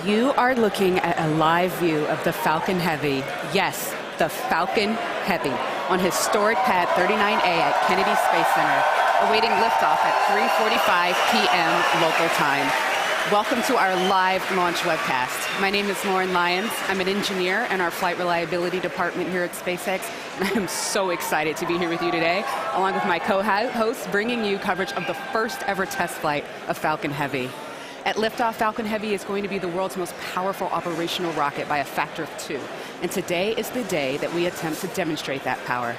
You are looking at a live view of the Falcon Heavy. Yes, the Falcon Heavy on historic pad 39A at Kennedy Space Center, awaiting liftoff at 3:45 p.m. local time. Welcome to our live launch webcast. My name is Lauren Lyons. I'm an engineer in our flight reliability department here at SpaceX, and I am so excited to be here with you today, along with my co-hosts, bringing you coverage of the first ever test flight of Falcon Heavy. At liftoff, Falcon Heavy is going to be the world's most powerful operational rocket by a factor of 2. And today is the day that we attempt to demonstrate that power.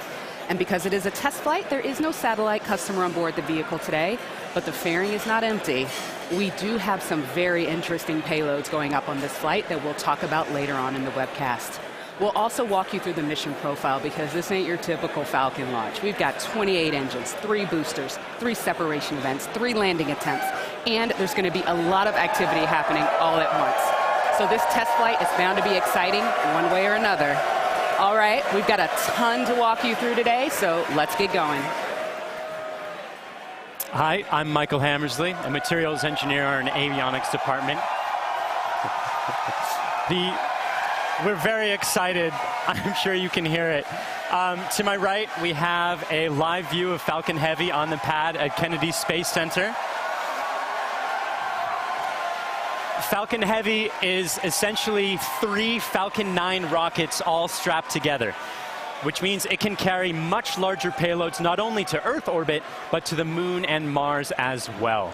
And because it is a test flight, there is no satellite customer on board the vehicle today, but the fairing is not empty. We do have some very interesting payloads going up on this flight that we'll talk about later on in the webcast. We'll also walk you through the mission profile because this ain't your typical Falcon launch. We've got 28 engines, 3 boosters, 3 separation events, 3 landing attempts, and there's going to be a lot of activity happening all at once. So this test flight is bound to be exciting one way or another. All right, we've got a ton to walk you through today, so let's get going. Hi, I'm Michael Hammersley, a materials engineer in the avionics department. We're very excited. I'm sure you can hear it. To my right, we have a live view of Falcon Heavy on the pad at Kennedy Space Center. Falcon Heavy is essentially 3 Falcon 9 rockets all strapped together, which means it can carry much larger payloads not only to Earth orbit, but to the Moon and Mars as well.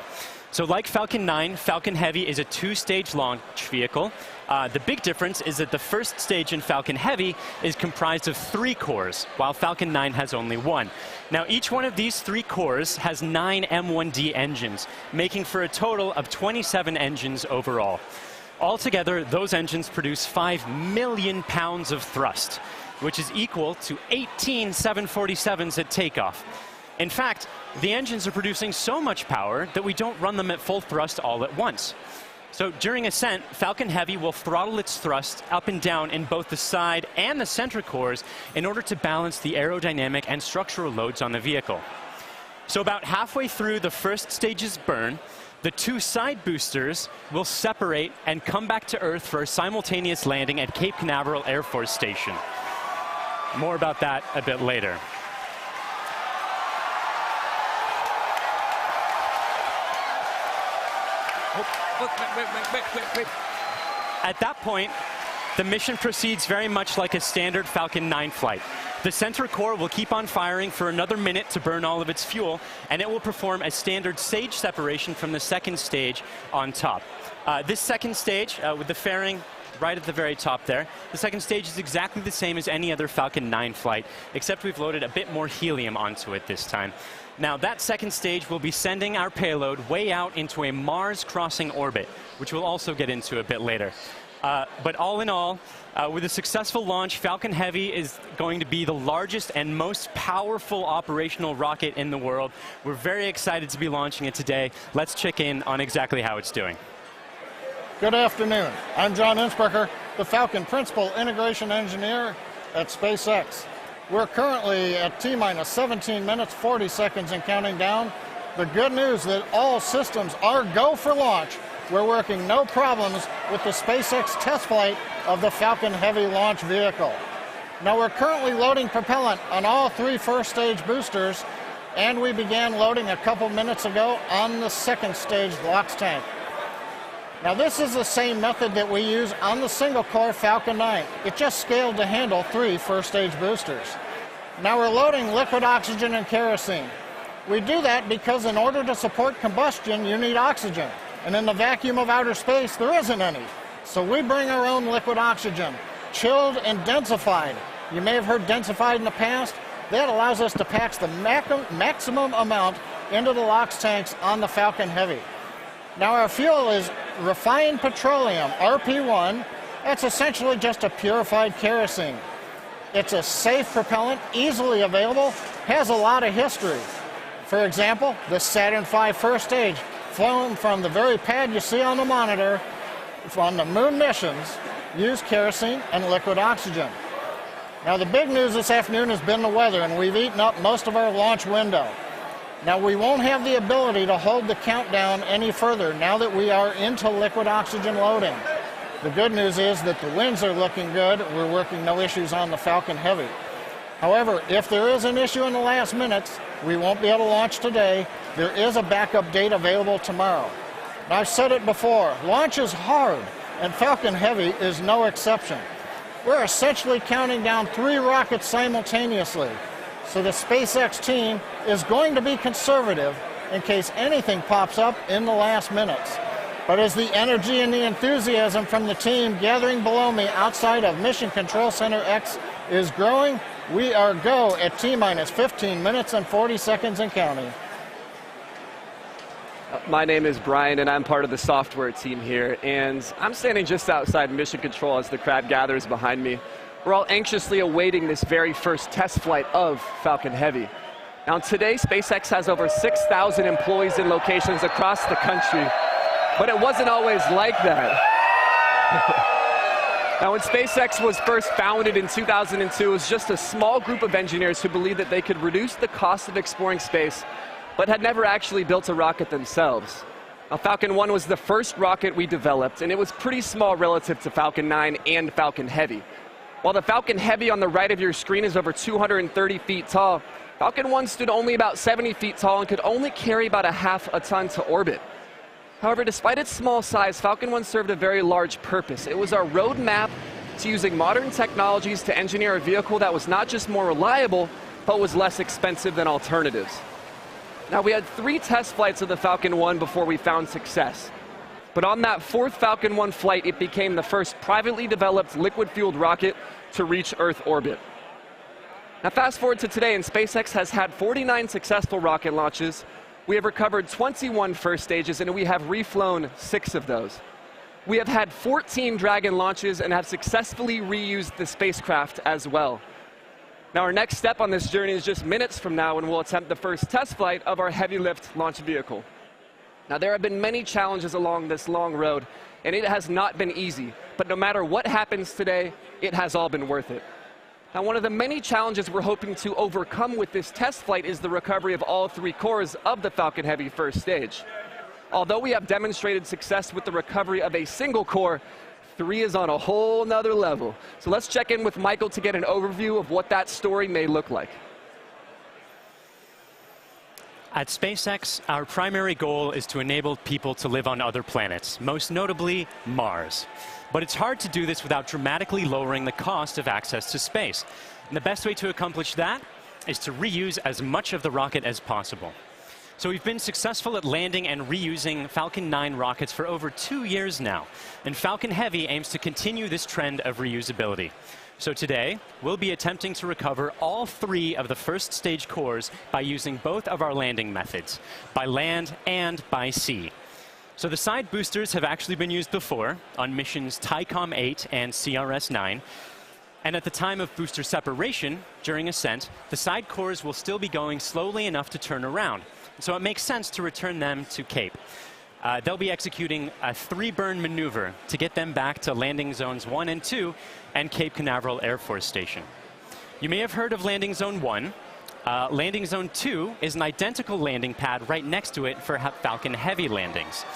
So like Falcon 9, Falcon Heavy is a 2-stage launch vehicle. The big difference is that the first stage in Falcon Heavy is comprised of 3 cores, while Falcon 9 has only 1. Now, each one of these 3 cores has 9 M1D engines, making for a total of 27 engines overall. Altogether, those engines produce 5 million pounds of thrust, which is equal to 18 747s at takeoff. In fact, the engines are producing so much power that we don't run them at full thrust all at once. So during ascent, Falcon Heavy will throttle its thrust up and down in both the side and the center cores in order to balance the aerodynamic and structural loads on the vehicle. So about halfway through the first stage's burn, the 2 side boosters will separate and come back to Earth for a simultaneous landing at Cape Canaveral Air Force Station. More about that a bit later. Wait. At that point, the mission proceeds very much like a standard Falcon 9 flight. The center core will keep on firing for another minute to burn all of its fuel, and it will perform a standard stage separation from the second stage on top. This second stage, with the fairing right at the very top there, the second stage is exactly the same as any other Falcon 9 flight, except we've loaded a bit more helium onto it this time. Now, that second stage will be sending our payload way out into a Mars-crossing orbit, which we'll also get into a bit later. But all in all, with a successful launch, Falcon Heavy is going to be the largest and most powerful operational rocket in the world. We're very excited to be launching it today. Let's check in on exactly how it's doing. Good afternoon. I'm John Innsbrucker, the Falcon Principal Integration Engineer at SpaceX. We're currently at T-minus 17 minutes, 40 seconds and counting down. The good news is that all systems are go for launch. We're working no problems with the SpaceX test flight of the Falcon Heavy launch vehicle. Now we're currently loading propellant on all 3 first stage boosters, and we began loading a couple minutes ago on the second stage LOX tank. Now this is the same method that we use on the single-core Falcon 9. It just scaled to handle 3 first-stage boosters. Now we're loading liquid oxygen and kerosene. We do that because in order to support combustion, you need oxygen. And in the vacuum of outer space, there isn't any. So we bring our own liquid oxygen, chilled and densified. You may have heard densified in the past. That allows us to pack the maximum amount into the LOX tanks on the Falcon Heavy. Now our fuel is refined petroleum, RP1. That's essentially just a purified kerosene. It's a safe propellant, easily available, has a lot of history. For example, the Saturn V first stage, flown from the very pad you see on the monitor, on the moon missions, used kerosene and liquid oxygen. Now the big news this afternoon has been the weather, and we've eaten up most of our launch window. Now, we won't have the ability to hold the countdown any further now that we are into liquid oxygen loading. The good news is that the winds are looking good. We're working no issues on the Falcon Heavy. However, if there is an issue in the last minutes, we won't be able to launch today. There is a backup date available tomorrow. Now, I've said it before, launch is hard, and Falcon Heavy is no exception. We're essentially counting down 3 rockets simultaneously. So the SpaceX team is going to be conservative in case anything pops up in the last minutes. But as the energy and the enthusiasm from the team gathering below me outside of Mission Control Center X is growing, we are go at T-minus 15 minutes and 40 seconds and counting. My name is Brian, and I'm part of the software team here. And I'm standing just outside Mission Control as the crowd gathers behind me. We're all anxiously awaiting this very first test flight of Falcon Heavy. Now, today, SpaceX has over 6,000 employees in locations across the country. But it wasn't always like that. Now, when SpaceX was first founded in 2002, it was just a small group of engineers who believed that they could reduce the cost of exploring space, but had never actually built a rocket themselves. Now, Falcon 1 was the first rocket we developed, and it was pretty small relative to Falcon 9 and Falcon Heavy. While the Falcon Heavy on the right of your screen is over 230 feet tall, Falcon 1 stood only about 70 feet tall and could only carry about ½ a ton to orbit. However, despite its small size, Falcon 1 served a very large purpose. It was our roadmap to using modern technologies to engineer a vehicle that was not just more reliable, but was less expensive than alternatives. Now, we had 3 test flights of the Falcon 1 before we found success. But on that 4th Falcon 1 flight, it became the first privately developed liquid-fueled rocket to reach Earth orbit. Now, fast forward to today, and SpaceX has had 49 successful rocket launches. We have recovered 21 first stages, and we have reflown 6 of those. We have had 14 Dragon launches and have successfully reused the spacecraft as well. Now, our next step on this journey is just minutes from now, when we'll attempt the first test flight of our heavy lift launch vehicle. Now, there have been many challenges along this long road, and it has not been easy. But no matter what happens today, it has all been worth it. Now, one of the many challenges we're hoping to overcome with this test flight is the recovery of all 3 cores of the Falcon Heavy first stage. Although we have demonstrated success with the recovery of a single core, 3 is on a whole nother level. So let's check in with Michael to get an overview of what that story may look like. At SpaceX, our primary goal is to enable people to live on other planets, most notably Mars. But it's hard to do this without dramatically lowering the cost of access to space. And the best way to accomplish that is to reuse as much of the rocket as possible. So we've been successful at landing and reusing Falcon 9 rockets for over 2 years now. And Falcon Heavy aims to continue this trend of reusability. So today, we'll be attempting to recover all 3 of the first stage cores by using both of our landing methods, by land and by sea. So the side boosters have actually been used before on missions TICOM 8 and CRS 9. And at the time of booster separation, during ascent, the side cores will still be going slowly enough to turn around. So it makes sense to return them to Cape. They'll be executing a 3-burn maneuver to get them back to landing zones 1 and 2 and Cape Canaveral Air Force Station. You may have heard of landing zone 1. Landing zone 2 is an identical landing pad right next to it for Falcon Heavy landings.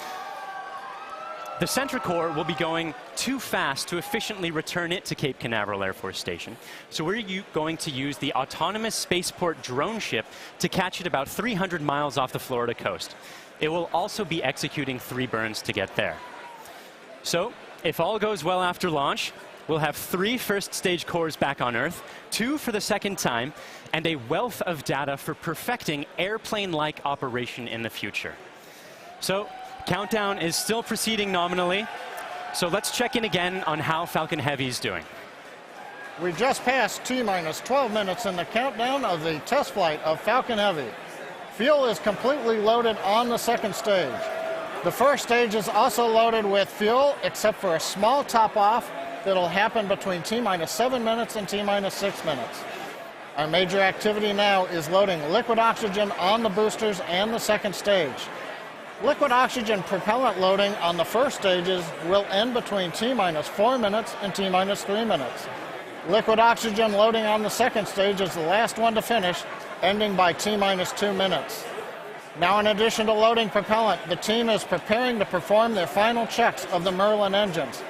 The center core will be going too fast to efficiently return it to Cape Canaveral Air Force Station. So we're going to use the autonomous spaceport drone ship to catch it about 300 miles off the Florida coast. It will also be executing 3 burns to get there. So if all goes well after launch, we'll have 3 first stage cores back on Earth, 2 for the second time, and a wealth of data for perfecting airplane-like operation in the future. So countdown is still proceeding nominally. So let's check in again on how Falcon Heavy is doing. We just passed T-minus 12 minutes in the countdown of the test flight of Falcon Heavy. Fuel is completely loaded on the second stage. The first stage is also loaded with fuel, except for a small top-off that'll happen between T-minus 7 minutes and T-minus 6 minutes. Our major activity now is loading liquid oxygen on the boosters and the second stage. Liquid oxygen propellant loading on the first stages will end between T-minus 4 minutes and T-minus 3 minutes. Liquid oxygen loading on the second stage is the last one to finish, ending by T-minus 2 minutes. Now, in addition to loading propellant, the team is preparing to perform their final checks of the Merlin engines.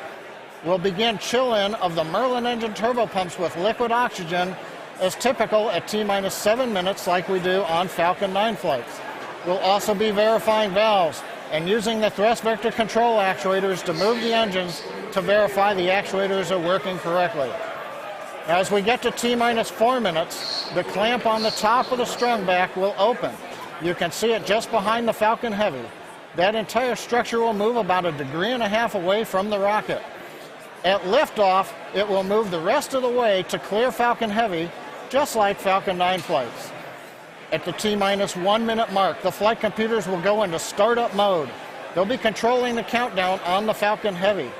will begin chill-in of the Merlin engine turbopumps with liquid oxygen as typical at T-minus 7 minutes like we do on Falcon 9 flights. We'll also be verifying valves and using the thrust vector control actuators to move the engines to verify the actuators are working correctly. As we get to T-minus 4 minutes, the clamp on the top of the strung back will open. You can see it just behind the Falcon Heavy. That entire structure will move about 1.5 degrees away from the rocket. At liftoff, it will move the rest of the way to clear Falcon Heavy, just like Falcon 9 flights. At the T-minus 1 minute mark, the flight computers will go into startup mode. They'll be controlling the countdown on the Falcon Heavy.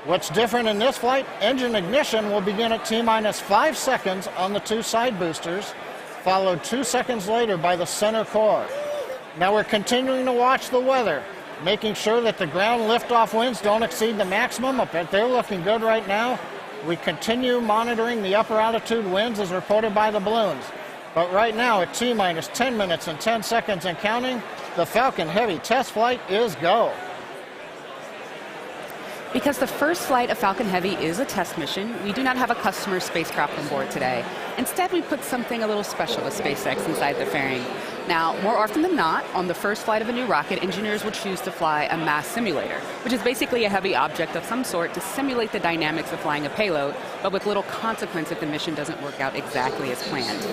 What's different in this flight, engine ignition will begin at T-minus 5 seconds on the 2 side boosters, followed 2 seconds later by the center core. Now we're continuing to watch the weather, making sure that the ground liftoff winds don't exceed the maximum, but they're looking good right now. We continue monitoring the upper altitude winds as reported by the balloons. But right now at T-minus 10 minutes and 10 seconds and counting, the Falcon Heavy test flight is go. Because the first flight of Falcon Heavy is a test mission, we do not have a customer spacecraft on board today. Instead, we put something a little special with SpaceX inside the fairing. Now, more often than not, on the first flight of a new rocket, engineers will choose to fly a mass simulator, which is basically a heavy object of some sort to simulate the dynamics of flying a payload, but with little consequence if the mission doesn't work out exactly as planned.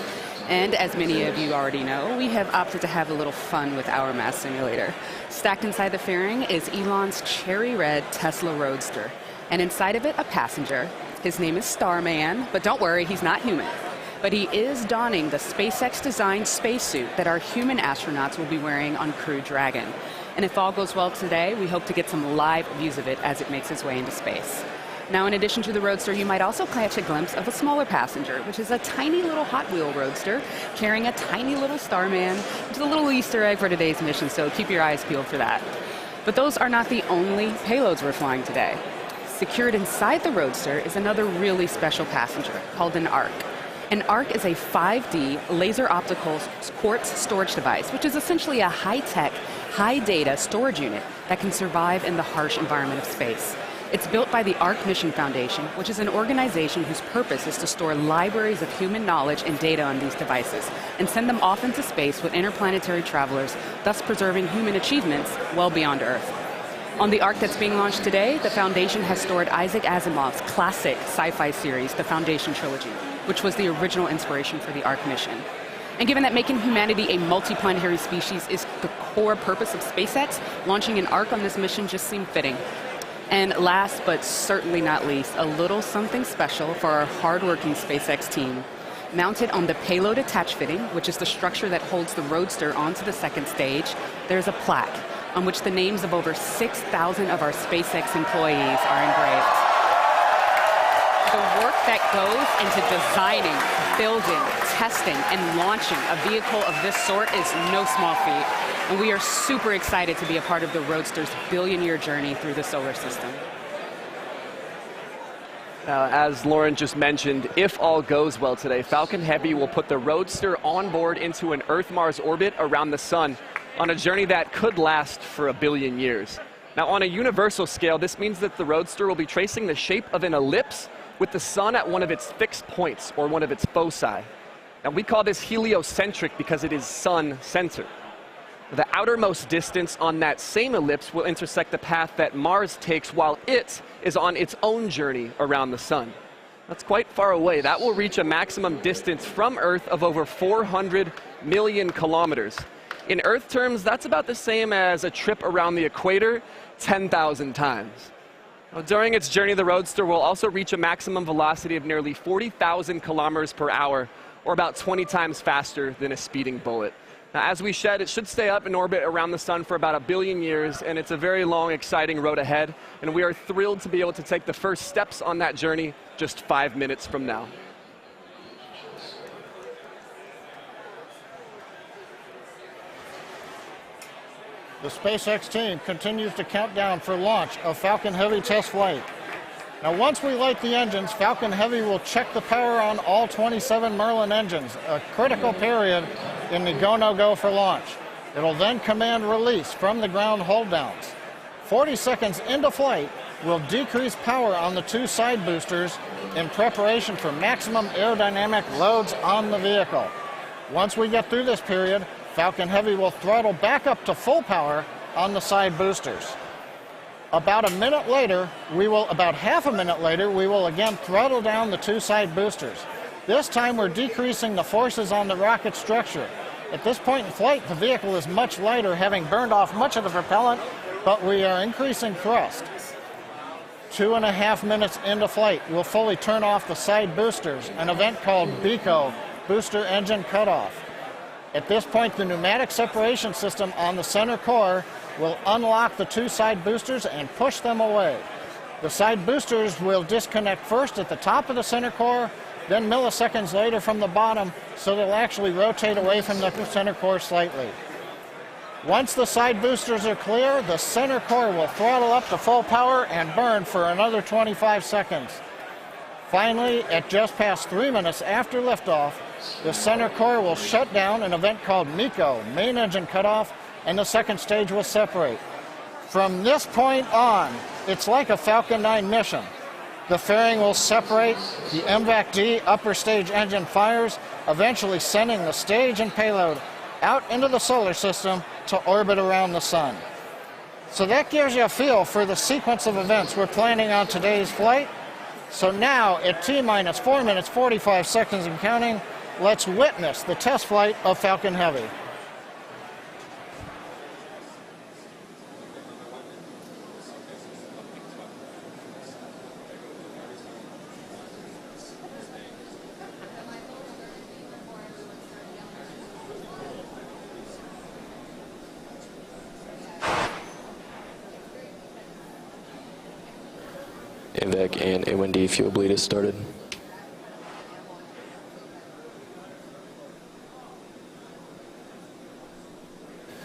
And as many of you already know, we have opted to have a little fun with our mass simulator. Stacked inside the fairing is Elon's cherry red Tesla Roadster, and inside of it, a passenger. His name is Starman, but don't worry, he's not human. But he is donning the SpaceX-designed spacesuit that our human astronauts will be wearing on Crew Dragon. And if all goes well today, we hope to get some live views of it as it makes its way into space. Now, in addition to the Roadster, you might also catch a glimpse of a smaller passenger, which is a tiny little Hot Wheel Roadster carrying a tiny little Starman, which is a little Easter egg for today's mission, so keep your eyes peeled for that. But those are not the only payloads we're flying today. Secured inside the Roadster is another really special passenger called an ARC. An ARC is a 5D laser optical quartz storage device, which is essentially a high-tech, high-data storage unit that can survive in the harsh environment of space. It's built by the ARC Mission Foundation, which is an organization whose purpose is to store libraries of human knowledge and data on these devices and send them off into space with interplanetary travelers, thus preserving human achievements well beyond Earth. On the ARC that's being launched today, the Foundation has stored Isaac Asimov's classic sci-fi series, The Foundation Trilogy, which was the original inspiration for the ARC mission. And given that making humanity a multiplanetary species is the core purpose of SpaceX, launching an ARC on this mission just seemed fitting. And last but certainly not least, a little something special for our hardworking SpaceX team. Mounted on the payload attach fitting, which is the structure that holds the Roadster onto the second stage, there's a plaque on which the names of over 6,000 of our SpaceX employees are engraved. The work that goes into designing, building, testing, and launching a vehicle of this sort is no small feat. And we are super excited to be a part of the Roadster's billion-year journey through the solar system. Now, as Lauren just mentioned, if all goes well today, Falcon Heavy will put the Roadster on board into an Earth-Mars orbit around the sun on a journey that could last for 1 billion years. Now, on a universal scale, this means that the Roadster will be tracing the shape of an ellipse with the sun at one of its fixed points, or one of its foci. Now, we call this heliocentric because it is sun-centered. The outermost distance on that same ellipse will intersect the path that Mars takes while it is on its own journey around the sun. That's quite far away. That will reach a maximum distance from Earth of over 400 million kilometers. In Earth terms, that's about the same as a trip around the equator 10,000 times. Now, during its journey, the Roadster will also reach a maximum velocity of nearly 40,000 kilometers per hour, or about 20 times faster than a speeding bullet. Now, as we said, it should stay up in orbit around the sun for about 1 billion years, and it's a very long, exciting road ahead, and we are thrilled to be able to take the first steps on that journey just 5 minutes from now. The SpaceX team continues to count down for launch of Falcon Heavy test flight. Now, once we light the engines, Falcon Heavy will check the power on all 27 Merlin engines, a critical period in the go-no-go for launch. It'll then command release from the ground hold downs. 40 seconds into flight, we'll decrease power on the two side boosters in preparation for maximum aerodynamic loads on the vehicle. Once we get through this period, Falcon Heavy will throttle back up to full power on the side boosters. About half a minute later, we will again throttle down the two side boosters. This time we're decreasing the forces on the rocket structure. At this point in flight, the vehicle is much lighter, having burned off much of the propellant, but we are increasing thrust. 2.5 minutes into flight, we'll fully turn off the side boosters, an event called BECO, Booster Engine Cutoff. At this point, the pneumatic separation system on the center core will unlock the two side boosters and push them away. The side boosters will disconnect first at the top of the center core, then milliseconds later from the bottom, so they'll actually rotate away from the center core slightly. Once the side boosters are clear, the center core will throttle up to full power and burn for another 25 seconds. Finally, at just past 3 minutes after liftoff, the center core will shut down, an event called MECO, Main Engine Cutoff, and the second stage will separate. From this point on, it's like a Falcon 9 mission. The fairing will separate, the MVAC-D upper stage engine fires, eventually sending the stage and payload out into the solar system to orbit around the sun. So that gives you a feel for the sequence of events we're planning on today's flight. So now, at T-minus 4 minutes 45 seconds and counting, let's witness the test flight of Falcon Heavy. MVAC and A1D fuel bleed has started.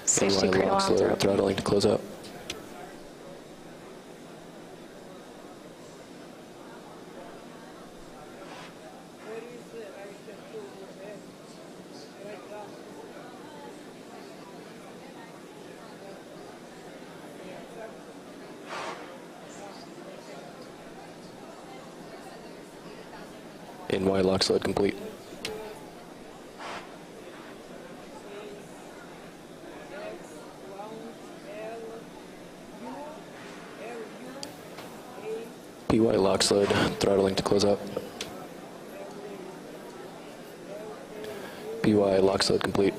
Stage 2 cradle lock slow, throttling to close up. NY lock sled complete. PY lock sled throttling to close up. PY lock sled complete.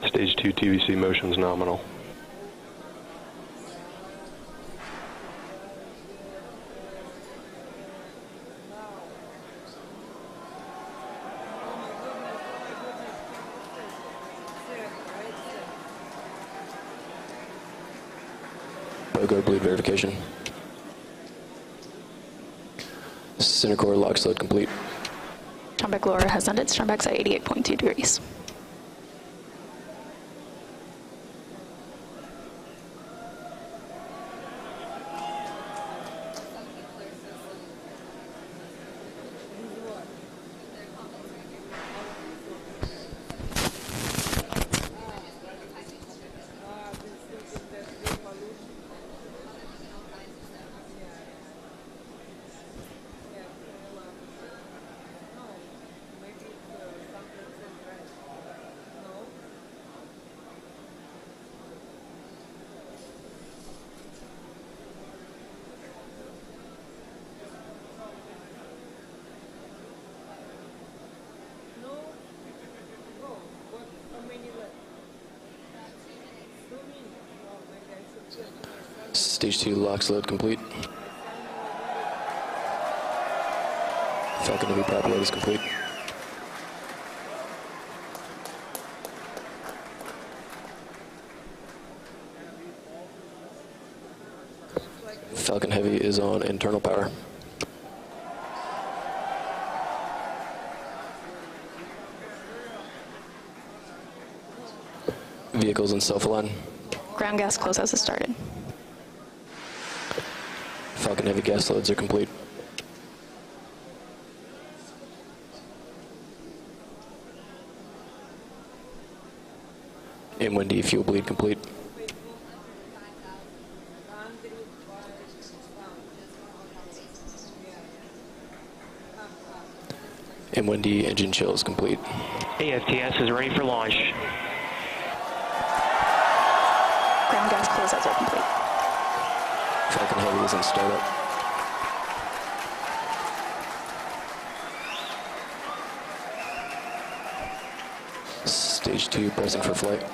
Stage 2 TVC motions nominal. BOGO bleed verification. Center core lock sled complete. Strombeck lower has ended. Strombeck's at 88.2 degrees. Stage 2 lock sled complete. Falcon Heavy prop load is complete. Falcon Heavy is on internal power. Vehicles in self-align. Ground gas closeouts has started. Falcon Heavy gas loads are complete. M1D fuel bleed complete. M1D engine chill is complete. AFTS is ready for launch. Ground gas closeouts are complete. Falcon Heavy is in startup. Stage 2 pressing for flight.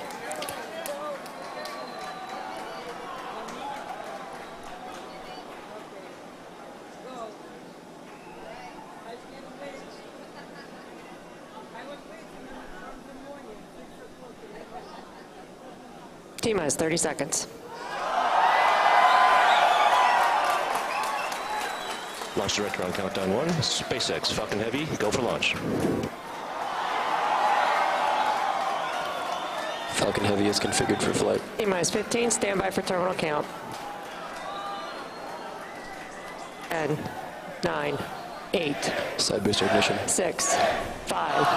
T-minus 30 seconds. Launch director on countdown 1. SpaceX, Falcon Heavy, go for launch. Falcon Heavy is configured for flight. T-minus 15, standby for terminal count. 10, 9, 8, Side booster ignition. 6, 5,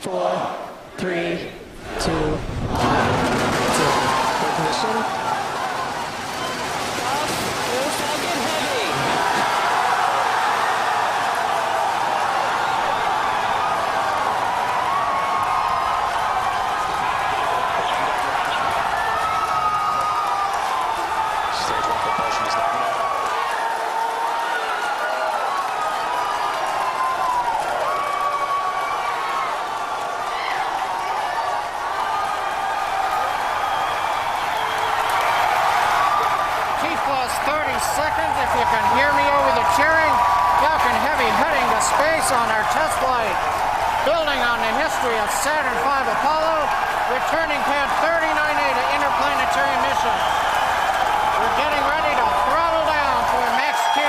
4, 3, 2, 1, 0. Ignition. Off. Here's Falcon Heavy. Stage 1 propulsion is nominal. T-plus 30 seconds, if you can hear me over the cheering. Falcon Heavy heading to space on our test flight. Building on the history of Saturn V Apollo, returning pad 39A to interplanetary mission. We're getting ready to throttle down to a max Q.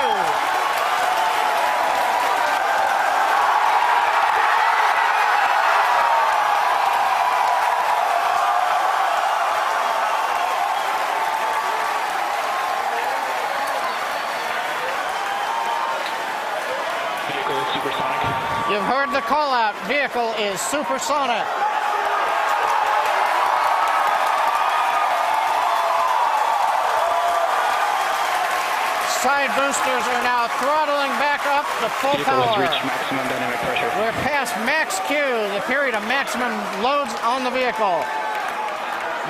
Vehicle supersonic. You've heard the call out. Vehicle is supersonic. Side boosters are now throttling back up to full Vehicle has power. reached maximum dynamic pressure. We're past max Q, the period of maximum loads on the vehicle.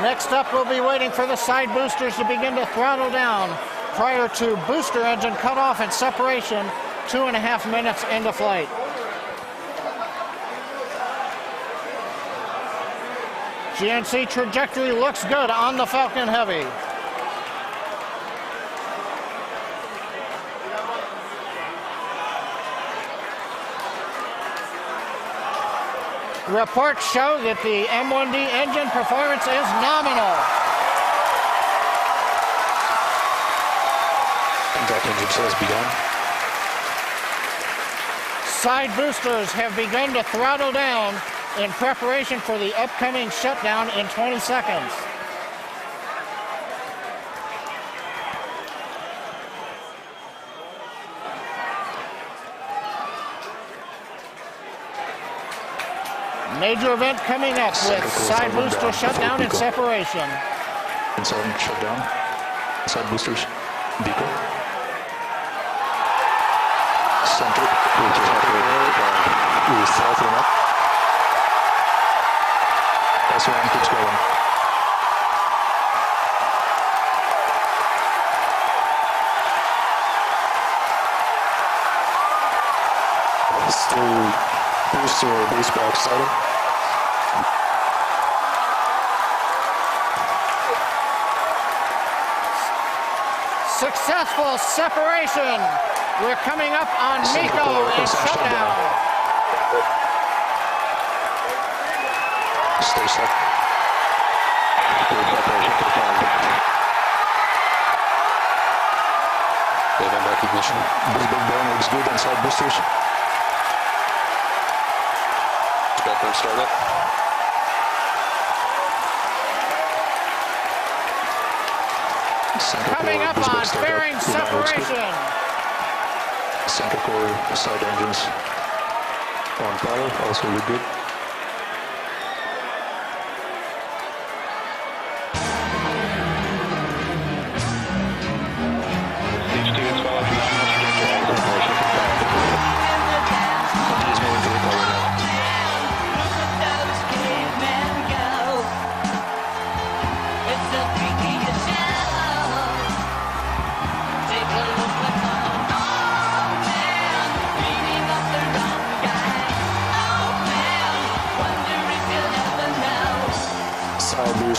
Next up, we'll be waiting for the side boosters to begin to throttle down prior to booster engine cutoff and separation 2.5 minutes into flight. GNC trajectory looks good on the Falcon Heavy. Reports show that the M1D engine performance is nominal. Contact engine chill has begun. Side boosters have begun to throttle down in preparation for the upcoming shutdown in 20 seconds. Major event coming up with side booster shutdown and separation. Inside shutdown. Side boosters. Beacon. Center. We're throttling up. S1 keeps going. Still booster base box started. Successful separation. We're coming up on MECO and shutdown. Stay set. Separation confirmed. Event recognition. This big burn looks good on side boosters. Spectrum startup. Coming up on fairing separation. Center core side engines on power, also look good.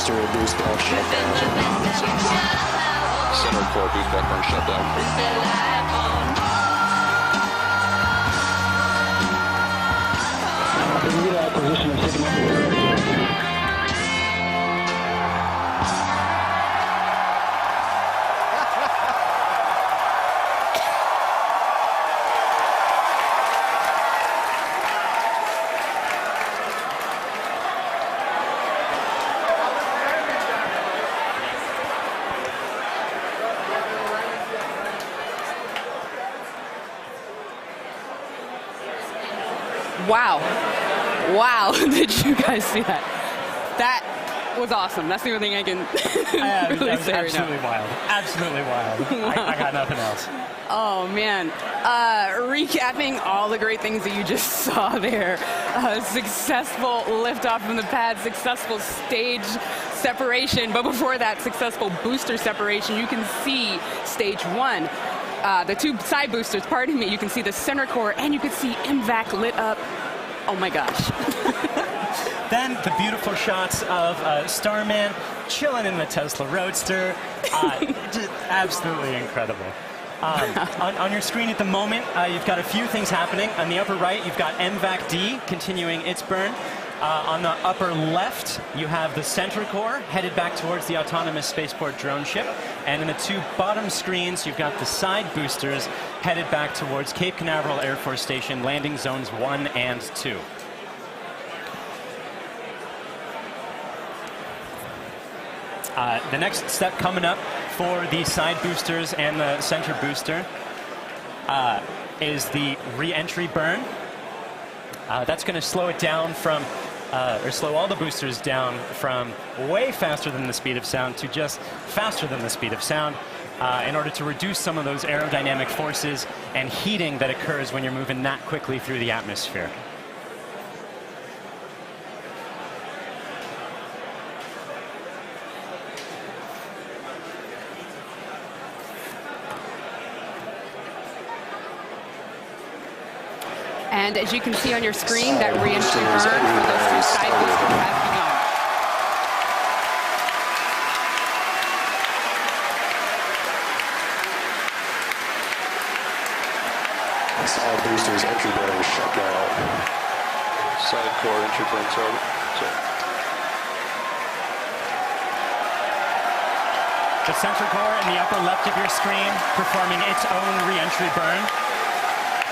booster boost back shutdown. Center core boost back burn shutdown. Acquisition of signal. Wow. Wow. Did you guys see that? That was awesome. That's the only thing I can really that was say absolutely right now. wild. Absolutely wild. I got nothing else. Oh, man. Recapping all the great things that you just saw there. Successful liftoff from the pad, successful stage separation. But before that, successful booster separation. You can see stage one. The two side boosters, pardon me, you can see the center core, and you can see MVAC lit up. Oh my gosh. Then the beautiful shots of Starman chilling in the Tesla Roadster. Just absolutely incredible. On your screen at the moment, you've got a few things happening. On the upper right, you've got MVAC D continuing its burn. On the upper left, you have the center core headed back towards the autonomous spaceport drone ship. And in the two bottom screens, you've got the side boosters headed back towards Cape Canaveral Air Force Station, landing zones 1 and 2. The next step coming up for the side boosters and the center booster is the re-entry burn. That's going to slow it down from, or slow all the boosters down from way faster than the speed of sound to just faster than the speed of sound in order to reduce some of those aerodynamic forces and heating that occurs when you're moving that quickly through the atmosphere. And as you can see on your screen, that re-entry burn for those two side boosters has begun. Side boosters entry burn shut down. Side core entry burn started. The center core in the upper left of your screen performing its own re-entry burn.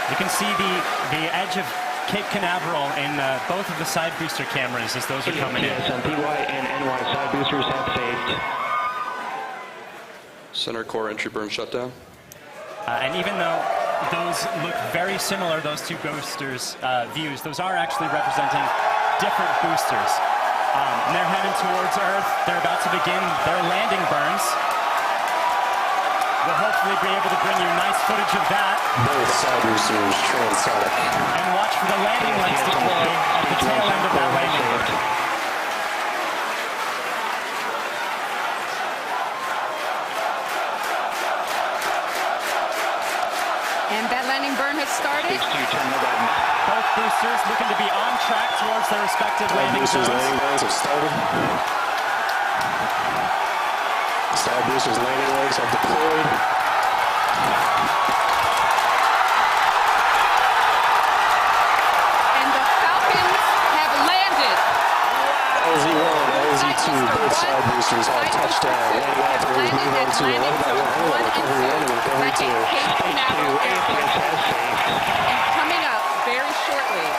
You can see the edge of Cape Canaveral in both of the side booster cameras as those are coming in. PY and NY side boosters have saved. Center core entry burn shutdown. And even though those look very similar, those two boosters' views, those are actually representing different boosters. And they're heading towards Earth. They're about to begin their landing burns. We'll hopefully be able to bring you nice footage of that. Both side boosters transonic. And watch for the landing lights deploy at the tail end of that landing burn. And that landing burn has started. Both boosters looking to be on track towards their respective landing zones. Landing burns have started. Side boosters landing legs have deployed. And the Falcons have landed. LZ1, LZ2, both side boosters have touchdown. Landing operators move on to 11.1, recovery 1 and recovery 2. And coming up very shortly,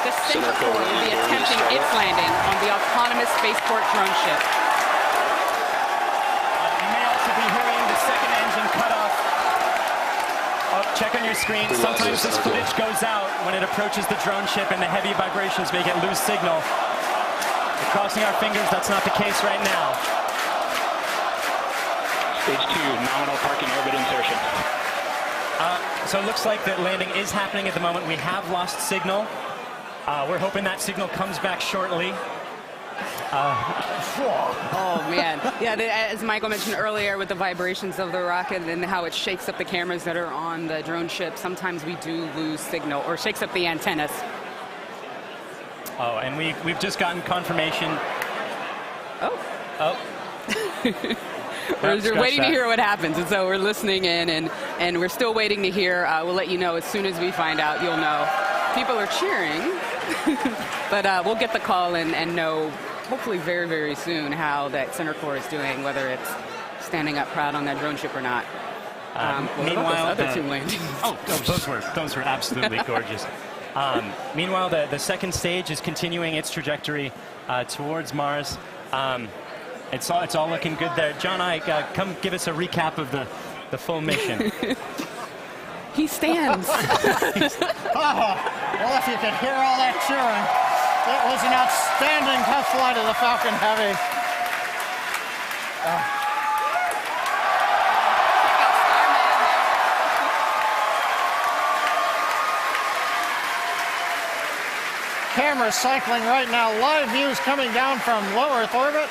the center core will be attempting its landing on the autonomous spaceport drone ship. You may also be hearing the second engine cut off. Oh, check on your screen. Sometimes this footage goes out when it approaches the drone ship and the heavy vibrations make it lose signal. We're crossing our fingers that's not the case right now. Stage 2, nominal parking orbit insertion. So it looks like that landing is happening at the moment. We have lost signal. We're hoping that signal comes back shortly. Oh, man. Yeah, as Michael mentioned earlier with the vibrations of the rocket and how it shakes up the cameras that are on the drone ship, sometimes we do lose signal or shakes up the antennas. Oh, and we've just gotten confirmation Oh. We're waiting to hear what happens, and so we're listening in, and we're still waiting to hear. We'll let you know as soon as we find out. You'll know. People are cheering, but we'll get the call and know hopefully very, very soon how that center core is doing, whether it's standing up proud on that drone ship or not. Meanwhile, other two landings. Those were absolutely gorgeous. Meanwhile, the second stage is continuing its trajectory towards Mars. It's all looking good there. John Ike, come give us a recap of the full mission. He stands. Well, if you could hear all that cheering, it was an outstanding test flight of the Falcon Heavy. Cameras cycling right now. Live views coming down from low Earth orbit.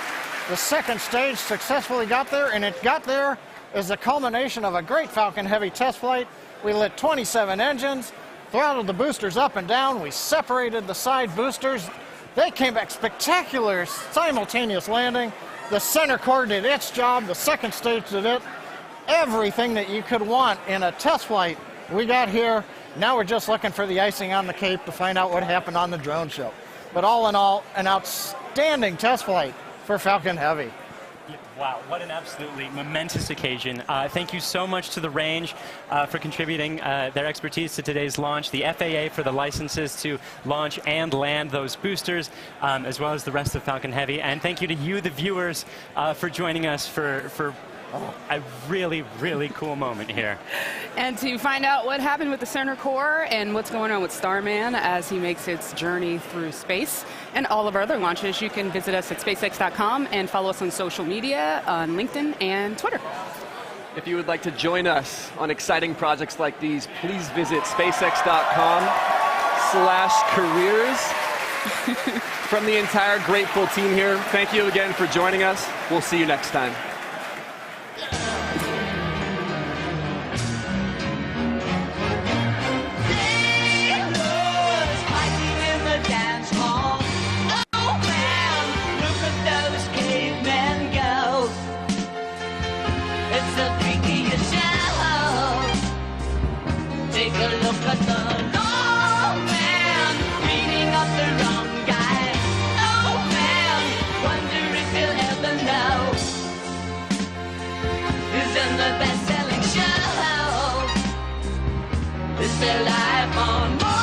The second stage successfully got there, and it got there as the culmination of a great Falcon Heavy test flight. We lit 27 engines, throttled the boosters up and down. We separated the side boosters. They came back spectacular, simultaneous landing. The center core did its job. The second stage did it. Everything that you could want in a test flight, we got here. Now we're just looking for the icing on the cake to find out what happened on the drone show. But all in all, an outstanding test flight for Falcon Heavy. Wow, what an absolutely momentous occasion. Thank you so much to the range for contributing their expertise to today's launch, the FAA for the licenses to launch and land those boosters, as well as the rest of Falcon Heavy. And thank you to you, the viewers, for joining us for a really, really cool moment here. And to find out what happened with the center core and what's going on with Starman as he makes its journey through space and all of our other launches, you can visit us at SpaceX.com and follow us on social media on LinkedIn and Twitter. If you would like to join us on exciting projects like these, please visit SpaceX.com/careers. From the entire grateful team here, thank you again for joining us. We'll see you next time. Take a look at the old man beating up the wrong guy. Oh man, wonder if he'll ever know. Who's in the best-selling show? Is there life on Mars?